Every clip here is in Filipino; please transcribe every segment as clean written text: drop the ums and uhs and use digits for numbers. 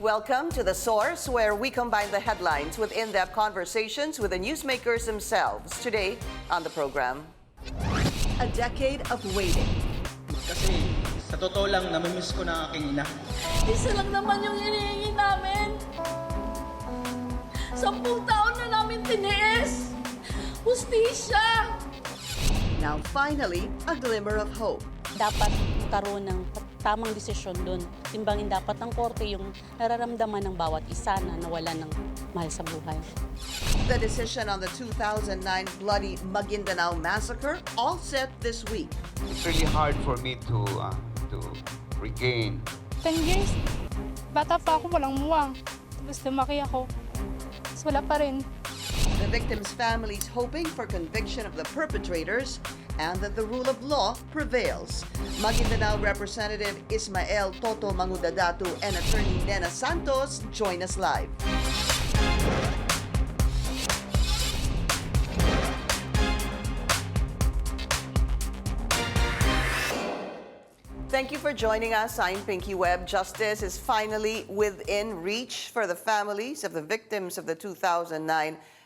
Welcome to The Source, where we combine the headlines with in-depth conversations with the newsmakers themselves. Today on the program, a decade of waiting. Kasi sa totoo lang, namimiss ko na aking ina. Isa lang naman yung hinihingi namin. 10 taon na namin tiniis. Hustisya! Now finally, a glimmer of hope. Dapat magkaroon ng tamang desisyon doon. Timbangin dapat ng korte yung nararamdaman ng bawat isa na nawalan ng mahal sa buhay. The decision on the 2009 bloody Maguindanao massacre all set this week. It's really hard for me to regain. 10 years, bata pa ako, walang muwang. Tapos lumaki ako. Tapos wala pa rin. The victims' families hoping for conviction of the perpetrators and that the rule of law prevails. Maguindanao Representative Esmael, Toto Mangudadatu and Attorney Nena Santos join us live. Thank you for joining us. I'm Pinky Webb. Justice is finally within reach for the families of the victims of the 2009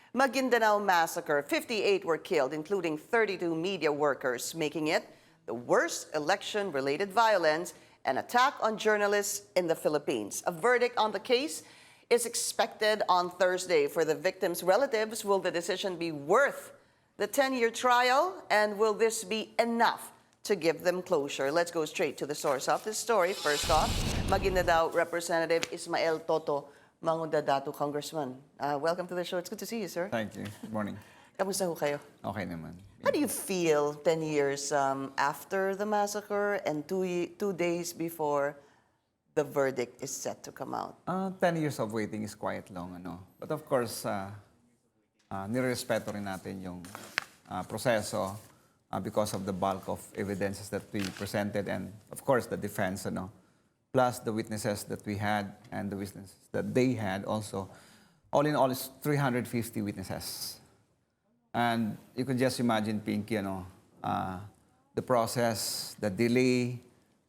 Maguindanao massacre. 58 were killed, including 32 media workers, making it the worst election-related violence and attack on journalists in the Philippines. A verdict on the case is expected on Thursday. For the victims' relatives, will the decision be worth the 10-year trial, and will this be enough to give them closure? Let's go straight to the source of this story. First off, Maguindanao Representative Esmael Toto Mangudadatu, Congressman. Welcome to the show. It's good to see you, sir. Thank you. Good morning. Kamusta ho kayo? Okay naman. How do you feel 10 years after the massacre and two days before the verdict is set to come out? 10 years of waiting is quite long, ano? But of course, nirespeto rin natin yung proseso because of the bulk of evidences that we presented and of course the defense, ano? Plus the witnesses that we had and the witnesses that they had also. All in all, it's 350 witnesses. And you can just imagine, Pinky, the process, the delay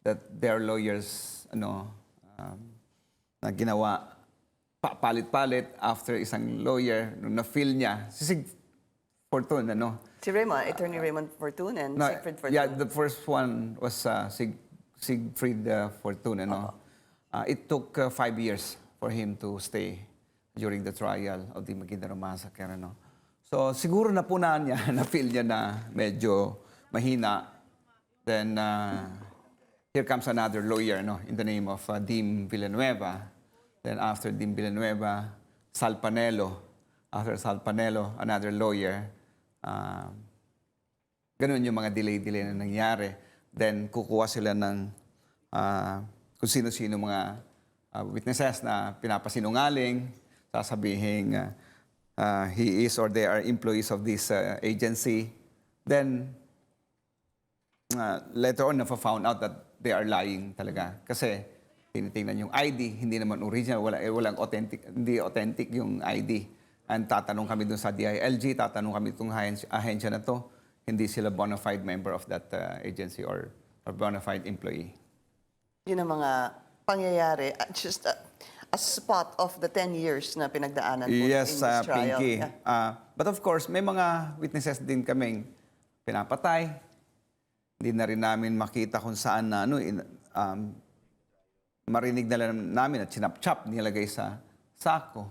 that their lawyers, na ginawa, palit-palit after isang lawyer, nung na-feel niya, si Sig Fortun, Si Raymond, Attorney Raymond Fortun and Siegfried Fortun. Yeah, the first one was Siegfried Fortun, it took 5 years for him to stay during the trial of the Maguindanao massacre, So siguro napunaan niya, na-feel niya na medyo mahina. Then here comes another lawyer, in the name of Dean Villanueva. Then after Dean Villanueva, Salpanelo. After Salpanelo, another lawyer. Ganun yung mga delay-delay na nangyari. Then kukuha sila ng kung sino-sino mga witnesses na pinapasinungaling, sasabihin he is or they are employees of this agency. Then later on, nafa-found out that they are lying talaga. Kasi tinitingnan yung ID, hindi naman original, walang authentic, hindi authentic yung ID. And tatanong kami dun sa DILG, tatanong kami itong ahensya na to, hindi sila bona fide member of that agency or bona fide employee. Yun ang mga pangyayari. Just a spot of the 10 years na pinagdaanan po in this trial. Pinky. Yeah. But of course, may mga witnesses din kaming pinapatay. Hindi na rin namin makita kung saan na marinig na lang namin at sinap-chap nilagay sa sako.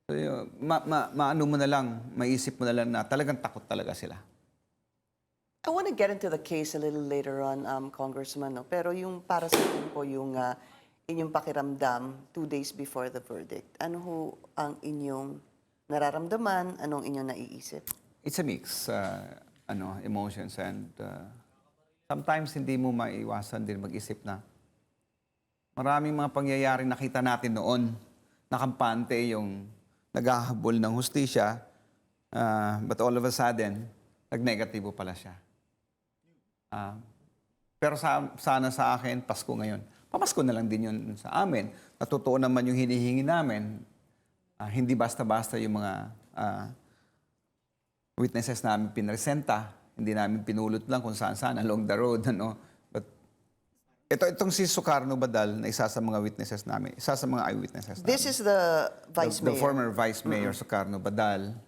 So, maano mo na lang, maisip mo na lang na talagang takot talaga sila. I want to get into the case a little later on, Congressman. Pero yung para sa akin po, yung inyong pakiramdam 2 days before the verdict, ano ho ang inyong nararamdaman, anong inyong naiisip? It's a mix, emotions and sometimes hindi mo maiwasan din mag-isip na maraming mga pangyayari nakita natin noon, nakampante yung naghahabol ng hustisya, but all of a sudden, nag-negatibo pala siya. Pero sana sa akin, Pasko ngayon. Pamasko na lang din yun sa amin. Natotoo naman yung hinihingi namin. Hindi basta-basta yung mga witnesses namin pinresenta. Hindi namin pinulot lang kung saan-saan along the road. But Itong si Sukarno Badal na isa sa mga witnesses namin, isa sa mga eyewitnesses namin. This is the vice The mayor. former Vice Mayor Sukarno Badal.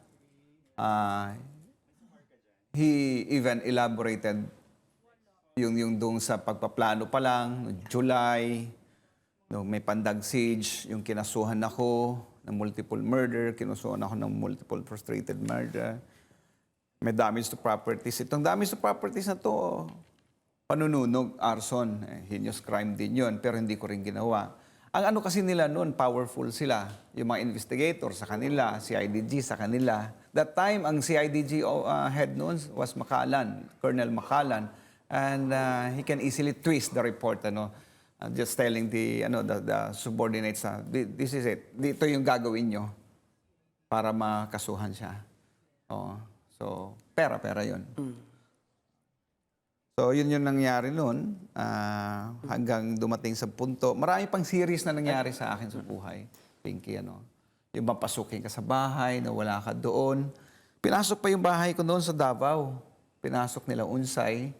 He even elaborated yung doon sa pagpaplano pa lang, noong July, no, may pandag siege, yung kinasuhan ako ng multiple murder, kinasuhan ako ng multiple frustrated murder, may damage to properties. Itong damage to properties na to, panununog, arson, heinous crime din yun, pero hindi ko rin ginawa. Ang ano kasi nila noon, powerful sila. Yung mga investigator sa kanila, CIDG sa kanila. That time, ang CIDG head noon was Makalan, Colonel Makalan. And he can easily twist the report, just telling the subordinates, this is it. Dito yung gagawin nyo para makasuhan siya. So, pera yun. So, yun yung nangyari noon hanggang dumating sa punto. Marami pang series na nangyari sa akin sa buhay, Pinky. Yung mapasukin ka sa bahay, na wala ka doon. Pinasok pa yung bahay ko noon sa Davao. Pinasok nila Unsay.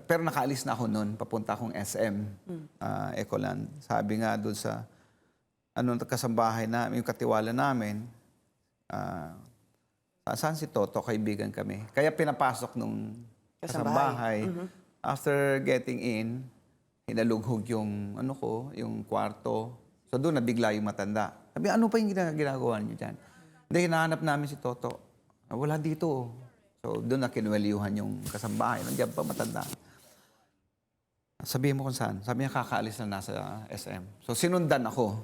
Pero nakaalis na ako noon. Papunta akong SM, Ecoland. Sabi nga doon sa kasambahay namin, yung katiwala namin, saan si Toto? Kaibigan kami. Kaya pinapasok nung kasambahay. After getting in, hinalughog yung yung kwarto. So doon nabigla yung matanda. Sabi, ano pa yung ginagawa niyo dyan? Hindi, hinahanap namin si Toto. Wala dito. So doon na kinuweliuhan yung kasambahay. Nandiyan pa matanda. Sabihin mo kung saan. Sabi niya, kakaalis na nasa SM. So sinundan ako.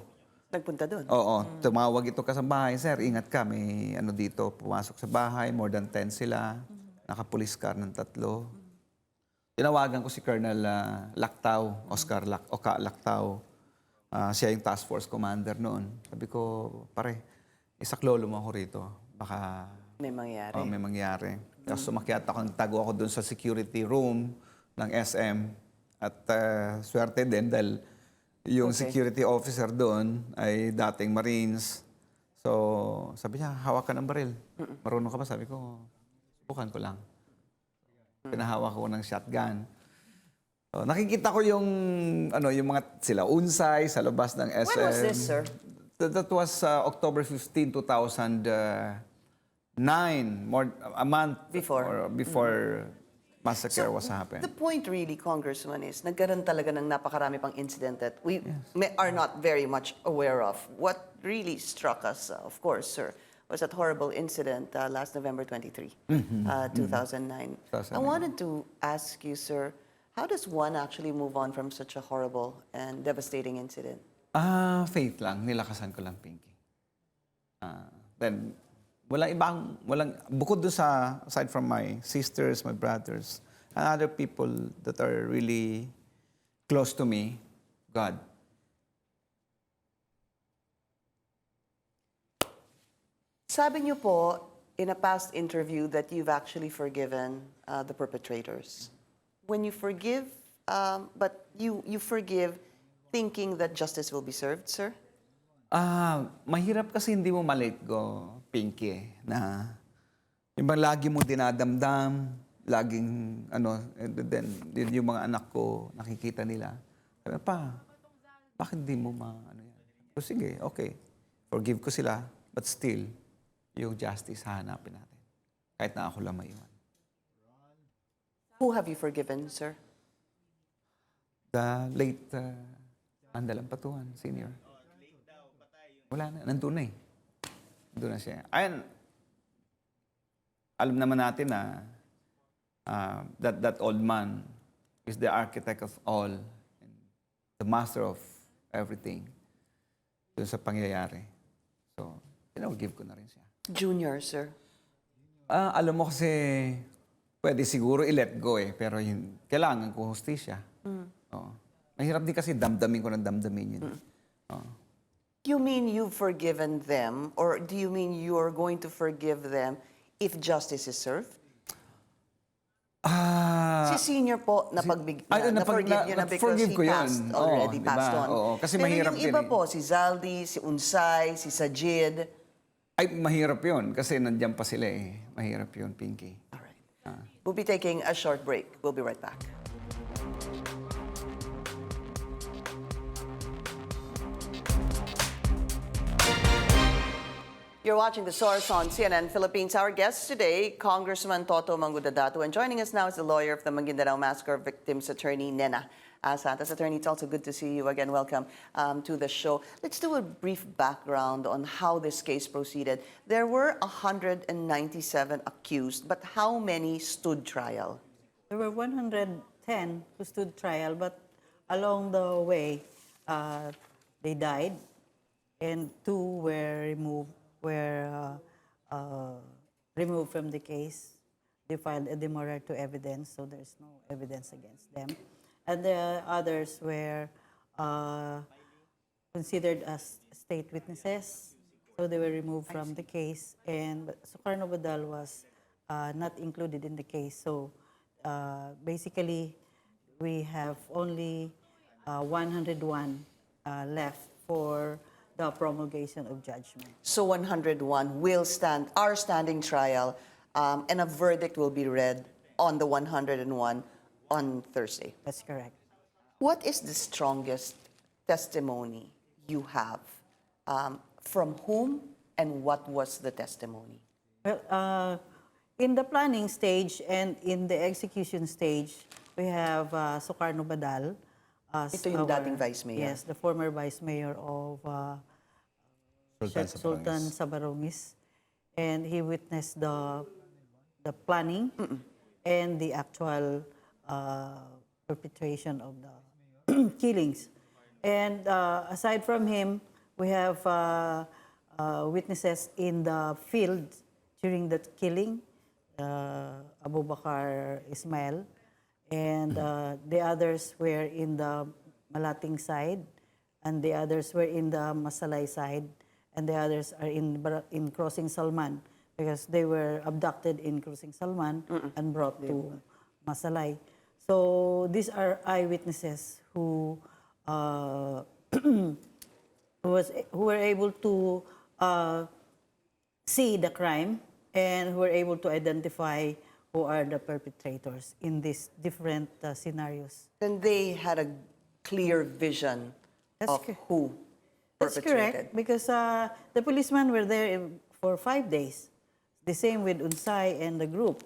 Nagpunta doon? Oo. Tumawag itong kasambahay. Sir, ingat ka. May dito. Pumasok sa bahay. More than 10 sila. Naka-police car ng 3. Tinawagan ko si Colonel Lactao, Oscar Lactao. Siya yung task force commander noon. Sabi ko, pare, isaklolo mo ako rito. Baka May mangyari. may mangyari. Tapos sumakyat ako, tago ako doon sa security room ng SM. At swerte din dahil yung security officer doon ay dating Marines. So, sabi niya, hawak ka ng baril. Marunong ka ba? Sabi ko, subukan ko lang. Pinahawak ko ng shotgun. So, nakikita ko yung mga sila Unsay sa labas ng SM. When was this, sir? That was October 15, 2009. A month before massacre was happened. The point really, Congressman, is nagkaroon talaga ng napakarami pang incident that we are not very much aware of. What really struck us, of course, sir, was that horrible incident last November 23, 2009. I wanted to ask you, sir, how does one actually move on from such a horrible and devastating incident? Faith lang. Nilakasan ko lang, Pinky. Then, bukod doon sa, aside from my sisters, my brothers, and other people that are really close to me, God. Sabi niyo po in a past interview that you've actually forgiven the perpetrators. When you forgive, but you forgive thinking that justice will be served, sir? Mahirap kasi hindi mo ma-let go, Pinky, na yung bang lagi mo dinadamdam, laging, then yung mga anak ko, nakikita nila. Sabi, pa, bakit di mo yan? So, sige, okay. Forgive ko sila, but still, yung justice hahanapin natin. Kahit na ako lang maiwan. Who have you forgiven, sir? The late Andalang Patuan, senior. Wala na, nandun na eh. Nandun na siya. Ayan, alam naman natin na that old man is the architect of all, and the master of everything dun sa pangyayari. So, give ko na rin siya. Junior, sir. Alam mo kasi, pwede siguro i-let go pero kailangan ko hustisya. Oo. Mahirap din kasi damdamin ko ng damdamin yun. You mean you've forgiven them, or do you mean you're going to forgive them if justice is served? Si senior po, na-forgive niyo na because he passed already, passed on. Oo, kasi pero mahirap yung iba po, si Zaldi, si Unsay, si Sajid. Ay, mahirap yun kasi nandiyan pa sila eh. Mahirap yun, Pinky. All right. We'll be taking a short break. We'll be right back. You're watching The Source on CNN Philippines. Our guest today, Congressman Toto Mangudadatu, and joining us now is the lawyer of the Maguindanao Massacre victims, attorney Nena Santos. Attorney, it's also good to see you again. Welcome to the show. Let's do a brief background on how this case proceeded. There were 197 accused, but how many stood trial? There were 110 who stood trial, but along the way, they died, and 2 were removed from the case. They filed a demurrer to evidence, so there's no evidence against them. And the others were considered as state witnesses, so they were removed from the case. And Sukarno Badal was not included in the case. So basically, we have only 101 left for the promulgation of judgment. So 101 are standing trial, and a verdict will be read on the 101 on Thursday. That's correct. What is the strongest testimony you have? From whom and what was the testimony? Well, in the planning stage and in the execution stage, we have Sukarno Badal. Ito yung dating vice mayor. Yes, the former vice mayor of Sultan Sabarongis. And he witnessed the planning and the actual perpetration of the killings. And aside from him, we have witnesses in the field during the killing, Abubakar Esmael, and the others were in the Malating side, and the others were in the Masalay side, and the others are in Crossing Salman, because they were abducted in Crossing Salman and brought to Masalay. So these are eyewitnesses who who were able to see the crime and who were able to identify who are the perpetrators in these different scenarios. And they had a clear vision of who That's perpetrated. correct, because the policemen were there for 5 days. The same with Unsay and the group.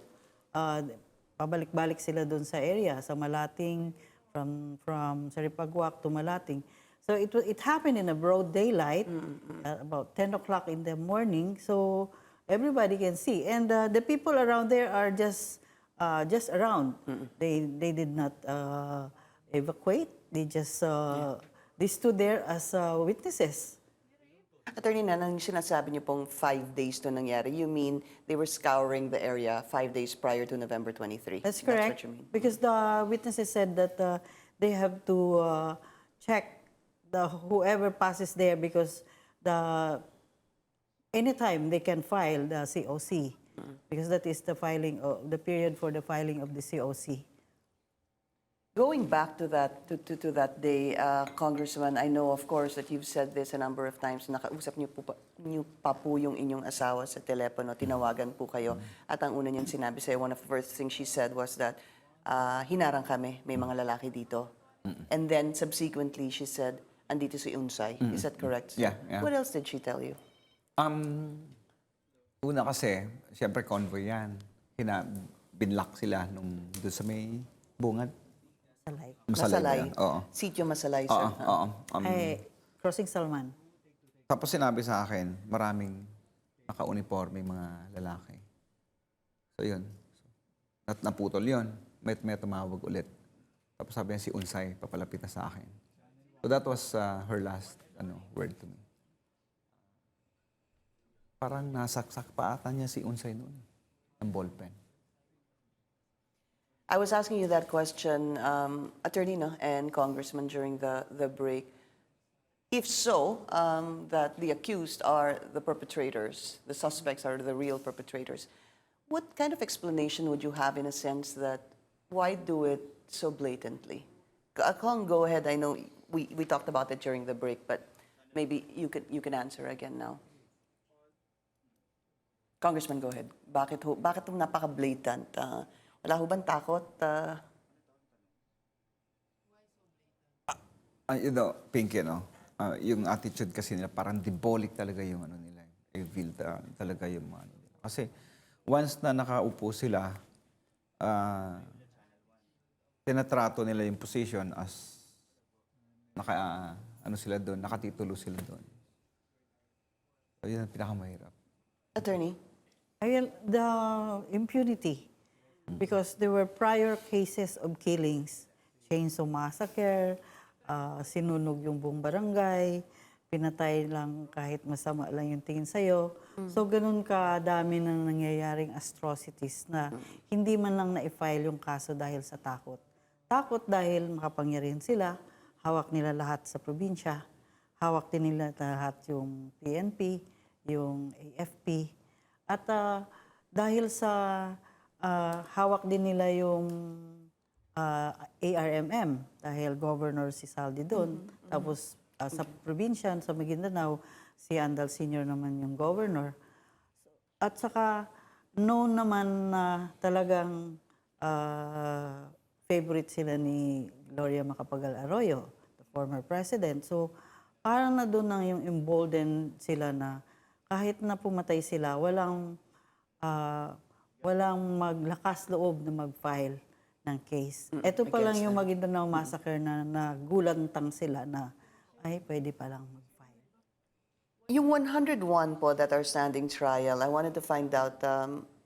Pabalik-balik sila doon sa area, sa Malating, from Saripagwak to Malating. So it happened in a broad daylight, about 10 o'clock in the morning, so everybody can see. And the people around there are just around. They did not evacuate. They just they stood there as witnesses. Attorney Nena, yung sinasabi niyo pong 5 days to nangyari, you mean they were scouring the area 5 days prior to November 23? That's correct. That's what you mean? Because the witnesses said that they have to check whoever passes there, because anytime they can file the COC, because that is the period for the filing of the COC. Going back to that day, Congressman, I know, of course, that you've said this a number of times. Nakausap niyo pa po yung inyong asawa sa telepono. Tinawagan po kayo. At ang una niyang sinabi sa'yo, one of the first things she said was that hinarang kami, may mga lalaki dito. And then subsequently, she said, andito si Unsay. Is that correct? Yeah. What else did she tell you? Una kasi, siyempre convoy yan. Binlock sila doon sa may bungad. Masalay. Oo. Sitio Masalay, sir. Oo. Crossing Salman. Tapos sinabi sa akin, maraming naka-uniforme mga lalaki. So yun. At naputol yun. May tumawag ulit. Tapos sabi niya si Unsay, papalapit na sa akin. So that was her last word to me. Parang nasaksak pa ata niya si Unsay noon. Ang ballpen. I was asking you that question, Attorney and Congressman, during the break. If so, that the accused are the perpetrators, the suspects are the real perpetrators, what kind of explanation would you have in a sense that why do it so blatantly? Kong, go ahead. I know we talked about it during the break, but maybe you can answer again now. Congressman, go ahead. Bakit napaka-blatant? Wala ho bang takot? Pinky, yung attitude kasi nila, parang diabolic talaga yung nila. Yung reveal talaga yung mga ano nila. Kasi once na nakaupo sila, tinatrato nila yung position as ano sila doon, nakatitulo sila doon. So, yun ang pinakamahirap. Attorney? The impunity, because there were prior cases of killings, chainsaw massacre, sinunog yung buong barangay, pinatay lang kahit masama lang yung tingin sa'yo. So, ganun kadami nang nangyayaring atrocities na hindi man lang na-file yung kaso dahil sa takot. Takot dahil makapangyarihan sila, hawak nila lahat sa probinsya, hawak din nila lahat yung PNP, yung AFP, at dahil sa hawak din nila yung ARMM, dahil governor si Saldi doon, tapos sa probinsya, sa Maguindanao, si Andal Sr. naman yung governor. At saka, known naman na talagang favorite sila ni Gloria Macapagal Arroyo, the former president. So, parang na doon nang yung emboldened sila na kahit na pumatay sila, walang maglakas loob na mag-file ng case. Ito pa lang yung Maguindanao Massacre na nagulantang sila na ay pwede pa lang mag-file. Yung 101 po that are standing trial, I wanted to find out,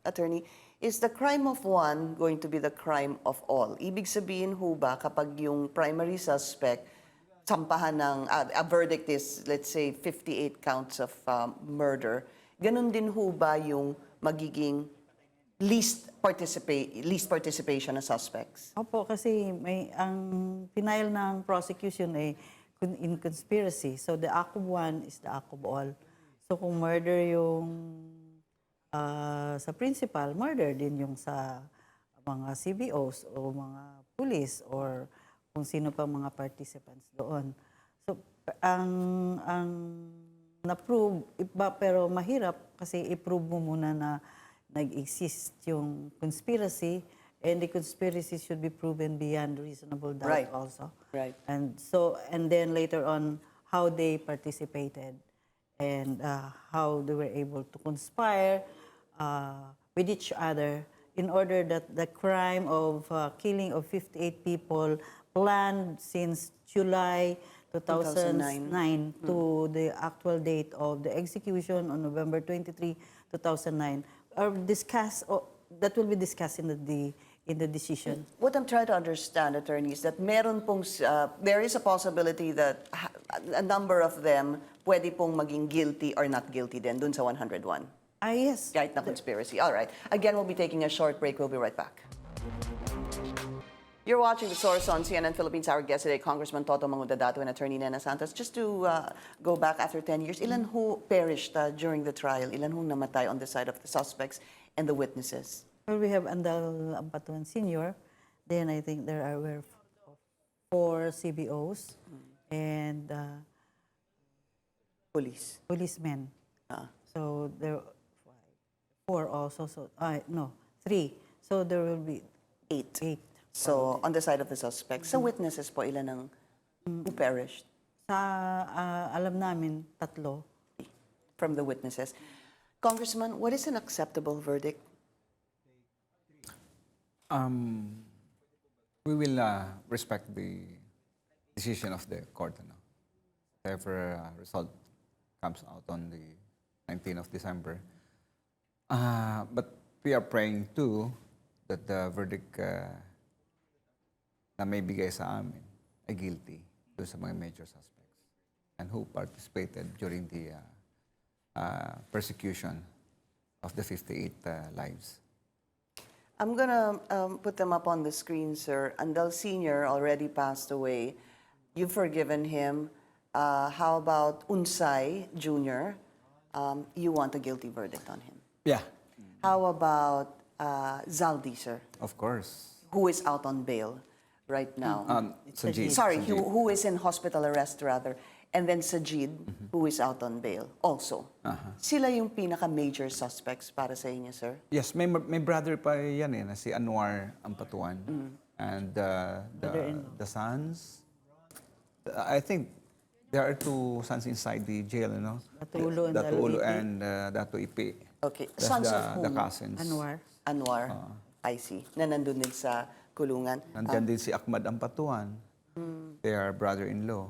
Attorney, is the crime of one going to be the crime of all? Ibig sabihin ho ba kapag yung primary suspect, sampahan ng, a verdict is, let's say, 58 counts of murder, ganun din ho ba yung magiging least participation ng suspects? Opo, kasi ang pinail ng prosecution ay in conspiracy. So the act of one is the act of all. So kung murder yung sa principal, murder din yung sa mga CBOs o mga police or kung sino pa mga participants doon. So ang na-prove, pero mahirap kasi i-prove mo muna na nag-exist yung conspiracy, and the conspiracy should be proven beyond reasonable doubt also. Right. And then later on, how they participated and how they were able to conspire with each other in order that the crime of killing of 58 people planned since July 2009 to the actual date of the execution on November 23, 2009 are discussed, that will be discussed in the decision. What I'm trying to understand, Attorney, is that meron pong, there is a possibility that a number of them pwede pong maging guilty or not guilty din dun sa 101. Yes. Kahit na conspiracy. All right. Again, we'll be taking a short break. We'll be right back. You're watching The Source on CNN Philippines. Our guest today, Congressman Toto Mangudadatu and Attorney Nena Santos. Just to go back after 10 years, ilan who perished during the trial? Ilan who namatay on the side of the suspects and the witnesses? Well, we have Andal Ampatuan Sr. Then I think there were 4 CBOs and policemen. So there 4 also. So no, 3. So there will be 8. So on the side of the suspects. Sa witnesses po, ilan ang who perished? Sa alam namin 3. From the witnesses. Congressman, what is an acceptable verdict? We will respect the decision of the court. Whatever result comes out on the 19th of December. But we are praying too that the verdict na may bigay sa amin ay guilty doon sa mga major suspects and who participated during the persecution of the 58 lives. I'm gonna put them up on the screen, sir. Andal Sr. already passed away. You've forgiven him. How about Unsay Jr.? You want a guilty verdict on him. Yeah. How about Zaldi, sir? Of course. Who is out on bail right now? Sajid. Sorry, Sajid. who is in hospital arrest rather. And then Sajid, who is out on bail also. Sila yung pinaka-major suspects para sa inyo, sir? Yes, may brother pa yan na si Anwar Ampatuan. And the sons, I think There are two sons inside the jail, you know. Datulo and Datulo Ipi. and Datu Ipi. Okay. That's Sons the, of whom? the cousins. Anwar. I see. Na nandun din sa kulungan. Nandyan din si Ahmad Ampatuan. They are brother-in-law.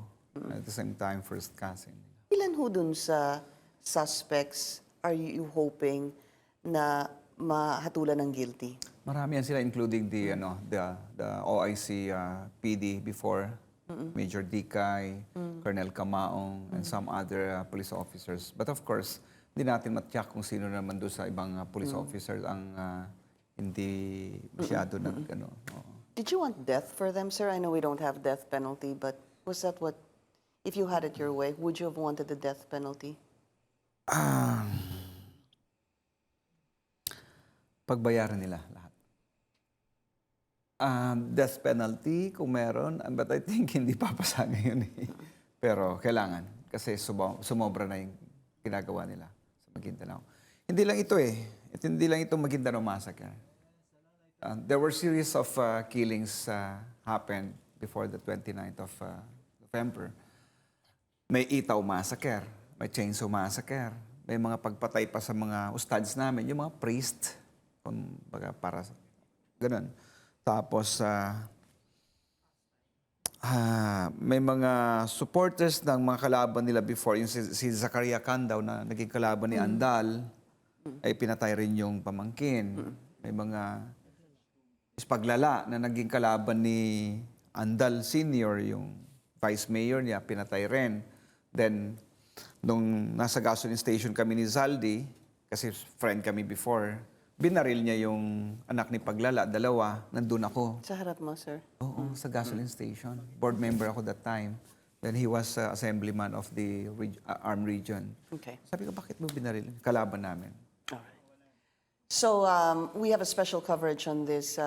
At the same time, first cousin. Ilan ho dun sa suspects are you hoping na mahatulan ng guilty? Marami yan sila, including the OIC PD before, Major Dikay, Colonel Kamaong, and some other police officers. But of course, hindi natin matyak kung sino naman doon sa ibang police officers ang hindi masyado Did you want death for them, sir? I know we don't have death penalty, but was that what, if you had it your way, would you have wanted the death penalty? Pagbayaran nila lahat. Death penalty, kung meron, but I think hindi papasa ngayon eh. Pero kailangan, kasi sumobra na yung ginagawa nila sa Maguindanao. Hindi lang ito eh. Hindi lang ito Maguindanao massacre. There were series of killings happened before the 29th of November. May Itaw massacre, may Chainsaw massacre, may mga pagpatay pa sa mga ustads namin, yung mga priest, kumbaga para ganun. Tapos, may mga supporters ng mga kalaban nila before, yung si Zakaria Candaw na naging kalaban ni Andal, ay pinatay rin yung pamangkin. May mga ispaglala na naging kalaban ni Andal Senior, yung vice mayor niya, pinatay rin. Then, nung nasa gasoline station kami ni Zaldi, kasi friend kami before, binaril niya yung anak ni Paglala, dalawa, nandun ako. Sa harap mo, sir? Oo, sa gasoline station. Board member ako that time. Then he was assemblyman of the armed region. Okay. Sabi ko, bakit mo binaril? Kalaban namin. All right. So we have a special coverage on this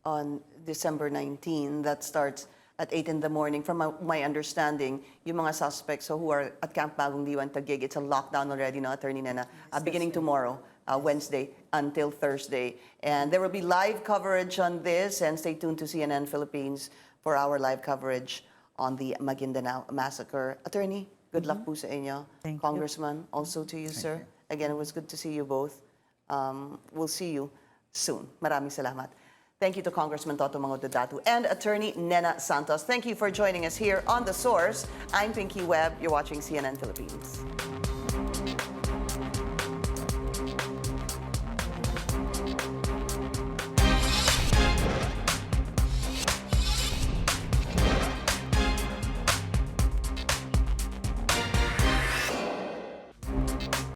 on December 19 that starts at 8 in the morning. From my understanding, yung mga suspects who are at Camp Bagong Diwan, Taguig, it's a lockdown already, no, Attorney Nena, beginning tomorrow. Wednesday until Thursday. And there will be live coverage on this, and stay tuned to CNN Philippines for our live coverage on the Maguindanao massacre. Attorney, good luck po sa inyo. Thank you. Congressman, also to you, sir. Again, it was good to see you both. We'll see you soon. Maraming salamat. Thank you to Congressman Toto Mangudadatu and Attorney Nena Santos. Thank you for joining us here on The Source. I'm Pinky Webb. You're watching CNN Philippines.